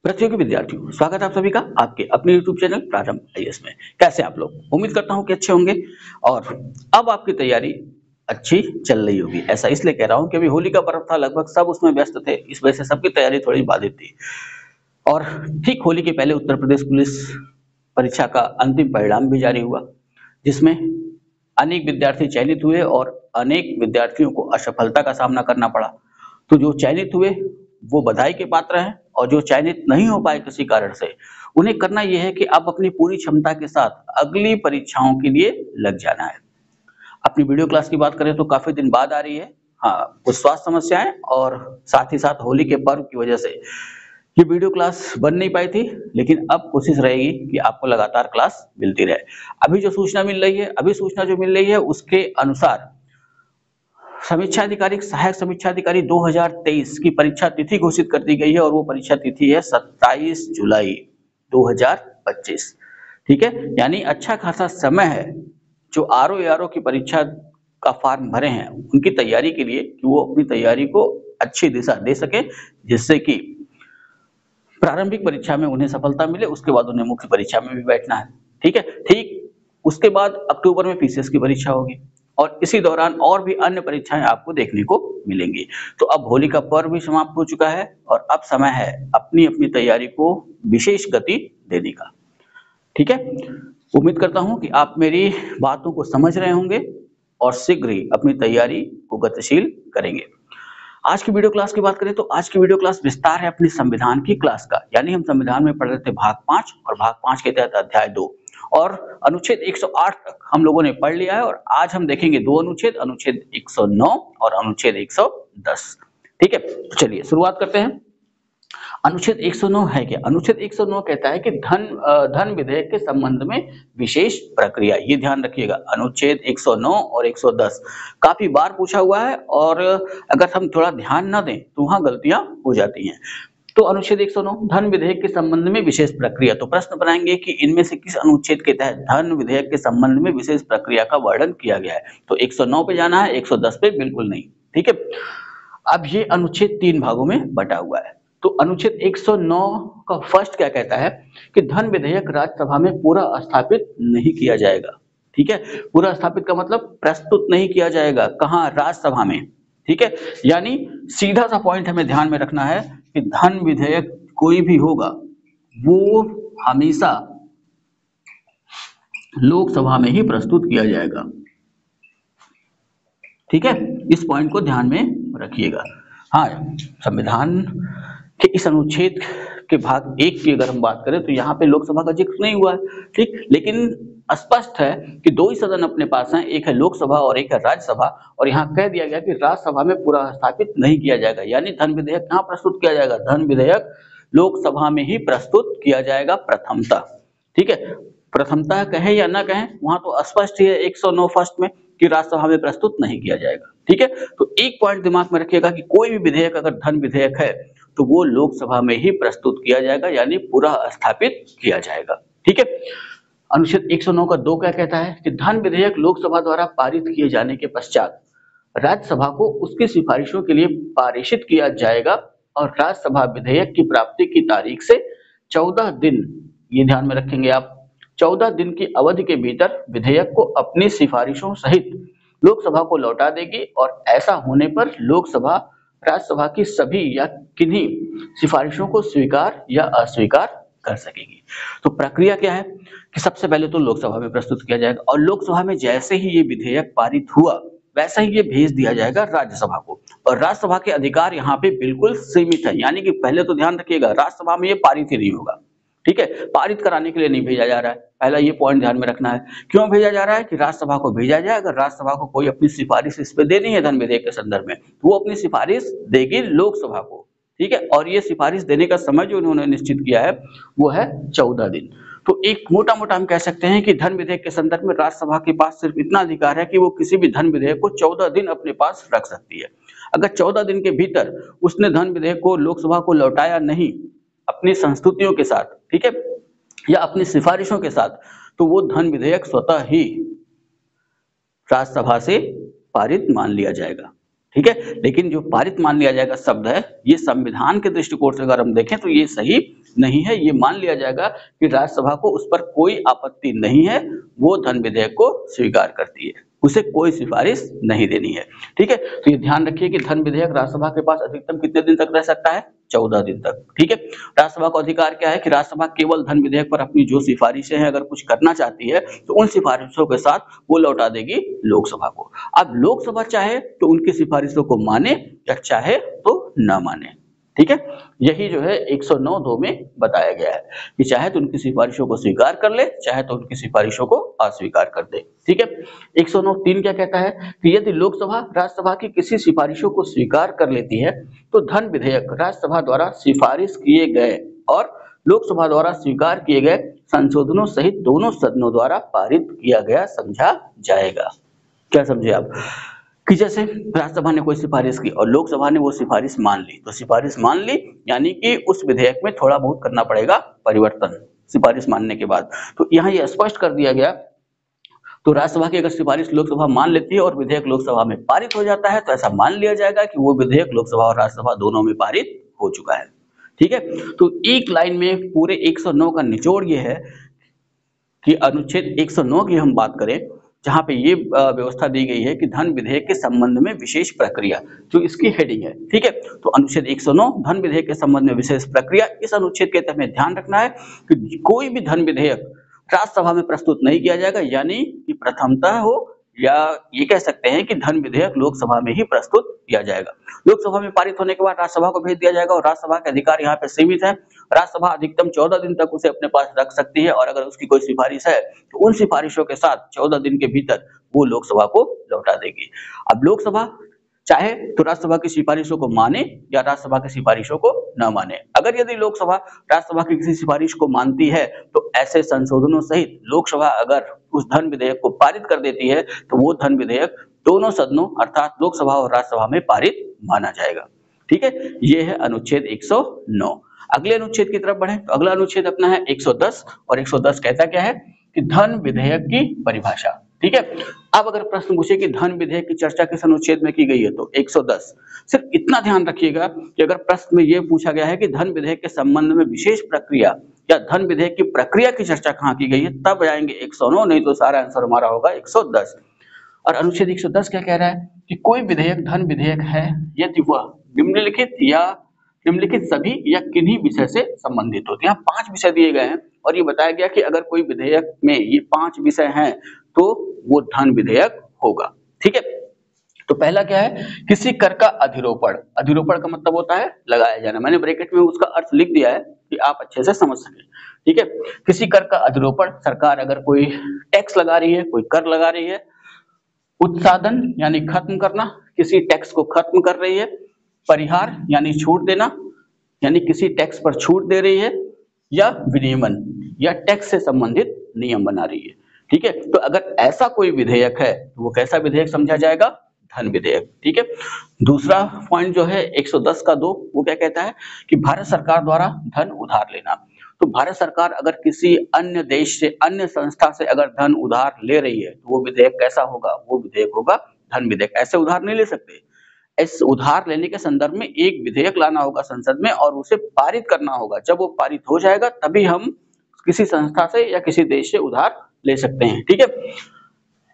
प्रतियोगी विद्यार्थियों, स्वागत है आप सभी का आपके अपने YouTube चैनल प्रारंभ आईएएस में। कैसे आप लोग? उम्मीद करता हूं कि अच्छे होंगे और अब आपकी तैयारी अच्छी चल रही होगी। ऐसा इसलिए कह रहा हूं कि अभी होली का पर्व था, लगभग सब उसमें व्यस्त थे, इस वजह से सबकी तैयारी थोड़ी बाधित थी। और ठीक होली के पहले उत्तर प्रदेश पुलिस परीक्षा का अंतिम परिणाम भी जारी हुआ, जिसमें अनेक विद्यार्थी चयनित हुए और अनेक विद्यार्थियों को असफलता का सामना करना पड़ा। तो जो चयनित हुए वो बधाई के पात्र हैं और जो चयनित नहीं हो पाए किसी कारण से, उन्हें करना ये है कि अब अपनी पूरी क्षमता के साथ अगली परीक्षाओं के लिए लग जाना है। अपनी वीडियो क्लास की बात करें तो काफी दिन बाद आ रही है। हाँ, कुछ स्वास्थ्य समस्याएं और साथ ही साथ होली के पर्व की वजह से ये वीडियो क्लास बन नहीं पाई थी, लेकिन अब कोशिश रहेगी कि आपको लगातार क्लास मिलती रहे। अभी जो सूचना मिल रही है, अभी सूचना जो मिल रही है उसके अनुसार समीक्षा अधिकारी, सहायक समीक्षा अधिकारी 2023 की परीक्षा तिथि घोषित कर दी गई है और वो परीक्षा तिथि है 27 जुलाई 2025। ठीक है, यानी अच्छा खासा समय है जो आरओ एआरओ की परीक्षा का फॉर्म भरे हैं उनकी तैयारी के लिए कि वो अपनी तैयारी को अच्छी दिशा दे सके, जिससे कि प्रारंभिक परीक्षा में उन्हें सफलता मिले, उसके बाद उन्हें मुख्य परीक्षा में भी बैठना है। ठीक है, ठीक उसके बाद अक्टूबर में पीसीएस की परीक्षा होगी और इसी दौरान और भी अन्य परीक्षाएं आपको देखने को मिलेंगी। तो अब होली का पर्व भी समाप्त हो चुका है और अब समय है अपनी अपनी तैयारी को विशेष गति देने का। ठीक है, उम्मीद करता हूं कि आप मेरी बातों को समझ रहे होंगे और शीघ्र ही अपनी तैयारी को गतिशील करेंगे। आज की वीडियो क्लास की बात करें तो आज की वीडियो क्लास विस्तार है अपनी संविधान की क्लास का, यानी हम संविधान में पढ़ रहे थे भाग 5 और भाग 5 के तहत अध्याय 2 और अनुच्छेद 108 तक हम लोगों ने पढ़ लिया है और आज हम देखेंगे दो अनुच्छेद, अनुच्छेद 109 और अनुच्छेद 110। ठीक है, तो चलिए शुरुआत करते हैं। अनुच्छेद 109 है क्या? अनुच्छेद 109 कहता है कि धन विधेयक के संबंध में विशेष प्रक्रिया। ये ध्यान रखिएगा, अनुच्छेद 109 और 110 काफी बार पूछा हुआ है और अगर हम थोड़ा ध्यान न दें तो वहां गलतियां हो जाती हैं। तो अनुच्छेद 109 धन विधेयक के संबंध में विशेष प्रक्रिया, तो प्रश्न बनाएंगे कि इनमें से किस अनुच्छेद के तहत धन विधेयक के संबंध में विशेष प्रक्रिया का वर्णन किया गया है। तो 109 पे जाना है, 110 पे बिल्कुल नहीं। ठीक है, अब ये अनुच्छेद 3 भागों में बटा हुआ है। तो अनुच्छेद 109 का फर्स्ट क्या कहता है कि धन विधेयक राज्यसभा में पूरा स्थापित नहीं किया जाएगा। ठीक है, पूरा स्थापित का मतलब प्रस्तुत नहीं किया जाएगा, कहां? राज्यसभा में। ठीक है, यानी सीधा सा पॉइंट हमें ध्यान में रखना है कि धन विधेयक कोई भी होगा वो हमेशा लोकसभा में ही प्रस्तुत किया जाएगा। ठीक है, इस पॉइंट को ध्यान में रखिएगा। हाँ, संविधान के इस अनुच्छेद के भाग 1 की अगर हम बात करें तो यहाँ पे लोकसभा का जिक्र नहीं हुआ है। ठीक, लेकिन स्पष्ट है कि दो ही सदन अपने पास हैं, एक है लोकसभा और एक है राज्यसभा, और यहाँ कह दिया गया कि राज्यसभा में पूरा स्थापित नहीं किया जाएगा, यानी धन विधेयक कहाँ प्रस्तुत किया जाएगा? धन विधेयक लोकसभा में ही प्रस्तुत किया जाएगा प्रथमतः। ठीक है, प्रथमतः कहें या ना कहें, वहां तो स्पष्ट ही है 109 फर्स्ट में कि राज्यसभा में प्रस्तुत नहीं किया जाएगा। ठीक है, तो एक पॉइंट दिमाग में रखिएगा कि कोई भी विधेयक अगर धन विधेयक है तो वो लोकसभा में ही प्रस्तुत किया जाएगा, यानी पूरा स्थापित किया जाएगा। ठीक है, अनुच्छेद 109 का 2 क्या कहता है कि धन विधेयक लोकसभा द्वारा पारित किए जाने के पश्चात राज्यसभा को उसकी सिफारिशों के लिए पारित किया जाएगा और राज्यसभा विधेयक की प्राप्ति की तारीख से 14 दिन, ये ध्यान में रखेंगे आप, 14 दिन की अवधि के भीतर विधेयक को अपनी सिफारिशों सहित लोकसभा को लौटा देगी और ऐसा होने पर लोकसभा राज्यसभा की सभी या किन्हीं सिफारिशों को स्वीकार या अस्वीकार कर सकेगी। तो प्रक्रिया क्या है कि सबसे पहले तो लोकसभा में प्रस्तुत किया जाएगा और लोकसभा में जैसे ही ये विधेयक पारित हुआ वैसा ही ये भेज दिया जाएगा राज्यसभा को, और राज्यसभा के अधिकार यहाँ पे बिल्कुल सीमित है, यानी कि पहले तो ध्यान रखिएगा राज्यसभा में ये पारित ही नहीं होगा। ठीक है, पारित कराने के लिए नहीं भेजा जा रहा है, पहला ये पॉइंट ध्यान में रखना है। क्यों भेजा जा रहा है कि राज्यसभा को भेजा जाए, अगर राज्यसभा को कोई अपनी सिफारिश इस पे देनी है धन विधेयक के संदर्भ में तो वो अपनी सिफारिश देगी लोकसभा को। ठीक है, और ये सिफारिश देने का समय जो उन्होंने निश्चित किया है वो है 14 दिन। तो एक मोटा मोटा हम कह सकते हैं कि धन विधेयक के संदर्भ में राज्यसभा के पास सिर्फ इतना अधिकार है कि वो किसी भी धन विधेयक को 14 दिन अपने पास रख सकती है। अगर 14 दिन के भीतर उसने धन विधेयक को लोकसभा को लौटाया नहीं अपनी संस्तुतियों के साथ, ठीक है, या अपनी सिफारिशों के साथ, तो वो धन विधेयक स्वतः ही राज्यसभा से पारित मान लिया जाएगा। ठीक है। लेकिन जो पारित मान लिया जाएगा शब्द है, ये संविधान के दृष्टिकोण से अगर हम देखें तो ये सही नहीं है। ये मान लिया जाएगा कि राज्यसभा को उस पर कोई आपत्ति नहीं है, वो धन विधेयक को स्वीकार करती है, उसे कोई सिफारिश नहीं देनी है। ठीक है, तो ये ध्यान रखिए कि धन विधेयक राज्यसभा के पास अधिकतम कितने दिन तक रह सकता है? 14 दिन तक। ठीक है, राज्यसभा का अधिकार क्या है कि राज्यसभा केवल धन विधेयक पर अपनी जो सिफारिशें हैं अगर कुछ करना चाहती है तो उन सिफारिशों के साथ वो लौटा देगी लोकसभा को। अब लोकसभा चाहे तो उनकी सिफारिशों को माने या चाहे तो न माने। ठीक है, यही जो है 109(2) में बताया गया है कि चाहे तो उनकी सिफारिशों को स्वीकार कर ले, चाहे तो उनकी सिफारिशों को अस्वीकार कर दे। ठीक है, 109(3) क्या कहता है कि यदि लोकसभा राज्यसभा की किसी सिफारिशों को स्वीकार कर लेती है तो धन विधेयक राज्यसभा द्वारा सिफारिश किए गए और लोकसभा द्वारा स्वीकार किए गए संशोधनों सहित दोनों सदनों द्वारा पारित किया गया समझा जाएगा। क्या समझे आप? कि जैसे राज्यसभा ने कोई सिफारिश की और लोकसभा ने वो सिफारिश मान ली, तो सिफारिश मान ली यानी कि उस विधेयक में थोड़ा बहुत करना पड़ेगा परिवर्तन सिफारिश मानने के बाद। तो यहाँ ये स्पष्ट कर दिया गया, तो राज्यसभा की अगर सिफारिश लोकसभा मान लेती है और विधेयक लोकसभा में पारित हो जाता है तो ऐसा मान लिया जाएगा कि वो विधेयक लोकसभा और राज्यसभा दोनों में पारित हो चुका है। ठीक है, तो एक लाइन में पूरे 109 का निचोड़ ये है कि अनुच्छेद 109 की हम बात करें जहां पे ये व्यवस्था दी गई है कि धन विधेयक के संबंध में विशेष प्रक्रिया, जो इसकी हेडिंग है। ठीक है, तो अनुच्छेद 109 धन विधेयक के संबंध में विशेष प्रक्रिया, इस अनुच्छेद के तहत ध्यान रखना है कि कोई भी धन विधेयक राज्यसभा में प्रस्तुत नहीं किया जाएगा, यानी कि प्रथमतः हो या ये कह सकते हैं कि धन विधेयक लोकसभा में ही प्रस्तुत किया जाएगा। लोकसभा में पारित होने के बाद राज्यसभा को भेज दिया जाएगा और राज्यसभा के अधिकार यहाँ पे सीमित है। राज्यसभा अधिकतम 14 दिन तक उसे अपने पास रख सकती है और अगर उसकी कोई सिफारिश है तो उन सिफारिशों के साथ 14 दिन के भीतर वो लोकसभा को लौटा देगी। अब लोकसभा चाहे तो राज्यसभा की सिफारिशों को माने या राज्यसभा की सिफारिशों को न माने। अगर यदि लोकसभा राज्यसभा की किसी सिफारिश को मानती है तो ऐसे संशोधनों सहित लोकसभा अगर उस धन विधेयक को पारित कर देती है तो वो धन विधेयक दोनों सदनों अर्थात लोकसभा और राज्यसभा में पारित माना जाएगा। ठीक है, ये है अनुच्छेद 109। अगले अनुच्छेद की तरफ बढ़े तो अगला अनुच्छेद अपना है 110 और 110 कहता क्या है कि धन विधेयक की परिभाषा। ठीक है, अब अगर प्रश्न पूछे कि धन विधेयक की चर्चा किस अनुच्छेद में की गई है तो 110। सिर्फ इतना ध्यान रखिएगा कि अगर प्रश्न में यह पूछा गया है कि धन विधेयक के संबंध में विशेष प्रक्रिया या धन विधेयक की प्रक्रिया की चर्चा कहाँ की गई है तब आएंगे 109, नहीं तो सारा आंसर हमारा होगा 110। और अनुच्छेद 110 क्या कह रहा है कि कोई विधेयक धन विधेयक है यदि वह निम्नलिखित सभी या किन्हीं विषय से संबंधित हो। यहाँ 5 विषय दिए गए हैं और ये बताया गया कि अगर कोई विधेयक में ये 5 विषय हैं तो वो धन विधेयक होगा। ठीक है, तो पहला क्या है, किसी कर का अधिरोपण। अधिरोपण का मतलब होता है लगाया जाना। मैंने ब्रैकेट में उसका अर्थ लिख दिया है कि आप अच्छे से समझ सकें। ठीक है, किसी कर का अधिरोपण, सरकार अगर कोई टैक्स लगा रही है, कोई कर लगा रही है। उत्साधन यानी खत्म करना, किसी टैक्स को खत्म कर रही है। परिहार यानी छूट देना, यानी किसी टैक्स पर छूट दे रही है। या विनियमन या टैक्स से संबंधित नियम बना रही है। ठीक है, तो अगर ऐसा कोई विधेयक है तो वो कैसा विधेयक समझा जाएगा? धन विधेयक। ठीक है, दूसरा पॉइंट जो है 110 का 2 वो क्या कहता है कि भारत सरकार द्वारा धन उधार लेना। तो भारत सरकार अगर किसी अन्य देश से, अन्य संस्था से अगर धन उधार ले रही है तो वो विधेयक कैसा होगा? वो विधेयक होगा धन विधेयक। ऐसे उधार नहीं ले सकते। इस उधार लेने के संदर्भ में एक विधेयक लाना होगा संसद में और उसे पारित करना होगा। जब वो पारित हो जाएगा तभी हम किसी संस्था से या किसी देश से उधार ले सकते हैं। ठीक है,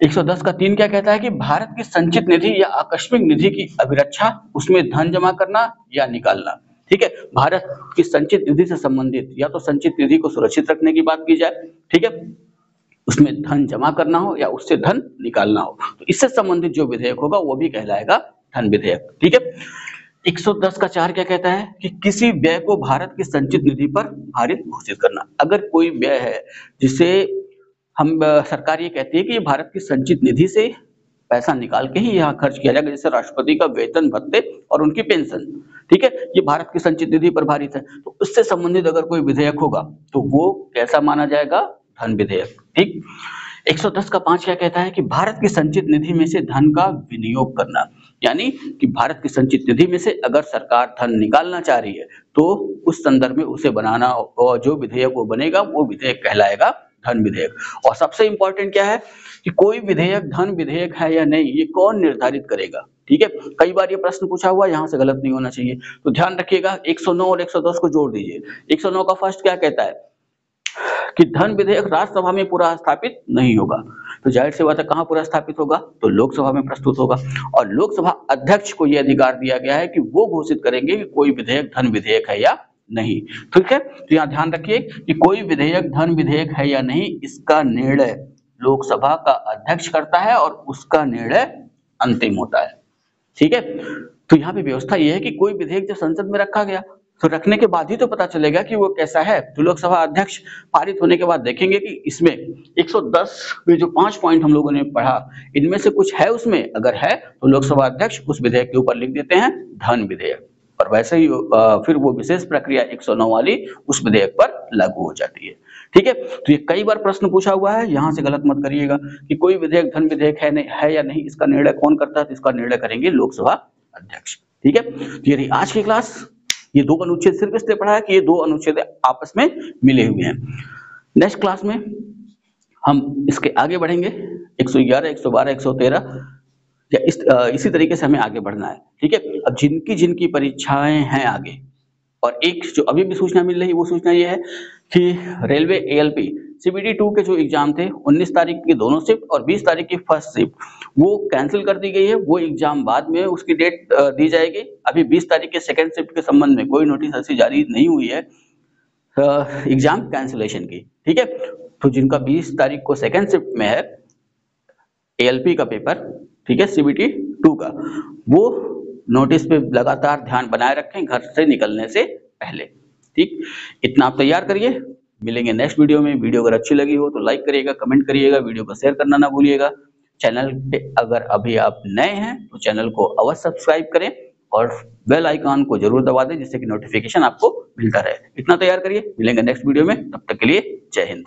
110 का 3 क्या कहता है कि भारत की संचित निधि या आकस्मिक निधि की अभिरक्षा, उसमें धन जमा करना या निकालना। ठीक है, भारत की संचित निधि से संबंधित या तो संचित निधि को सुरक्षित रखने की बात की जाए, ठीक है, उसमें धन जमा करना हो या उससे धन निकालना हो, तो इससे संबंधित जो विधेयक होगा वो भी कहलाएगा धन विधेयक। ठीक है, 110 का 4 क्या कहता है कि किसी व्यय को भारत की संचित निधि पर भारित घोषित करना। अगर कोई व्यय है जिसे हम सरकार ये कहती है कि ये भारत की संचित निधि से पैसा निकाल के ही यहाँ खर्च किया जाएगा, जैसे राष्ट्रपति का वेतन भत्ते और उनकी पेंशन। ठीक है, ये भारत की संचित निधि पर भारित है, तो उससे संबंधित अगर कोई विधेयक होगा तो वो कैसा माना जाएगा? धन विधेयक। ठीक, 110 का 5 क्या कहता है कि भारत की संचित निधि में से धन का विनियोग करना, यानी कि भारत की संचित निधि में से अगर सरकार धन निकालना चाह रही है तो उस संदर्भ में उसे बनाना और जो विधेयक वो बनेगा वो विधेयक कहलाएगा धन विधेयक। और सबसे इंपॉर्टेंट क्या है कि कोई विधेयक धन विधेयक है या नहीं ये कौन निर्धारित करेगा? ठीक है। कई बार ये प्रश्न पूछा हुआ है, यहाँ से गलत नहीं होना चाहिए। तो ध्यान रखिएगा 109 और 110 को जोड़ दीजिए। 109 का फर्स्ट क्या कहता है कि धन विधेयक राज्यसभा में पूरा स्थापित नहीं होगा। तो जाहिर सी बात है कहाँ पूरा स्थापित होगा, तो लोकसभा में प्रस्तुत होगा। और लोकसभा अध्यक्ष को यह अधिकार दिया गया है कि वो घोषित करेंगे कि कोई विधेयक धन विधेयक है या नहीं। ठीक है, तो यहाँ ध्यान रखिए कि कोई विधेयक धन विधेयक है या नहीं, इसका निर्णय लोकसभा का अध्यक्ष करता है और उसका निर्णय अंतिम होता है। ठीक है, तो यहाँ पे व्यवस्था यह है कि कोई विधेयक जब संसद में रखा गया तो रखने के बाद ही तो पता चलेगा कि वो कैसा है। तो लोकसभा अध्यक्ष पारित होने के बाद देखेंगे कि इसमें 110 में जो 5 पॉइंट हम लोगों ने पढ़ा, इनमें से कुछ है उसमें, अगर है तो लोकसभा अध्यक्ष उस विधेयक के ऊपर लिख देते हैं धन विधेयक, और वैसे ही फिर वो विशेष प्रक्रिया 109 वाली उस विधेयक पर लागू हो जाती है। ठीक है, तो ये कई बार प्रश्न पूछा हुआ है, यहाँ से गलत मत करिएगा कि कोई विधेयक धन विधेयक है या नहीं, इसका निर्णय कौन करता है, तो इसका निर्णय करेंगे लोकसभा अध्यक्ष। ठीक है, तो ये रही आज की क्लास। ये दो अनुच्छेद सिर्फ इसलिए पढ़ा है कि ये दो अनुच्छेद आपस में मिले हुए हैं। नेक्स्ट क्लास में हम इसके आगे बढ़ेंगे, 111, 112, 113 या इसी तरीके से हमें आगे बढ़ना है। ठीक है, अब जिनकी जिनकी परीक्षाएं हैं आगे, और एक जो अभी भी सूचना मिल रही है वो सूचना ये है कि रेलवे एएलपी सीबीटी 2 के जो एग्जाम थे 19 तारीख की दोनों शिफ्ट और 20 तारीख की फर्स्ट शिफ्ट वो कैंसिल कर दी गई है। वो एग्जाम बाद में उसकी डेट दी जाएगी। अभी 20 तारीख के सेकंड शिफ्ट के संबंध में कोई नोटिस ऐसी जारी नहीं हुई है एग्जाम कैंसिलेशन की। ठीक है, तो जिनका 20 तारीख को सेकंड शिफ्ट में है एएलपी का पेपर, ठीक है, सीबीटी 2 का, वो नोटिस पे लगातार ध्यान बनाए रखें घर से निकलने से पहले। ठीक, इतना आप तैयार करिए। मिलेंगे नेक्स्ट वीडियो में। वीडियो अगर अच्छी लगी हो तो लाइक करिएगा, कमेंट करिएगा, वीडियो को शेयर करना ना भूलिएगा। चैनल पे अगर अभी आप नए हैं तो चैनल को अवश्य सब्सक्राइब करें और बेल आइकॉन को जरूर दबा दें जिससे कि नोटिफिकेशन आपको मिलता रहे। इतना तैयार करिए। मिलेंगे नेक्स्ट वीडियो में, तब तक के लिए जय हिंद।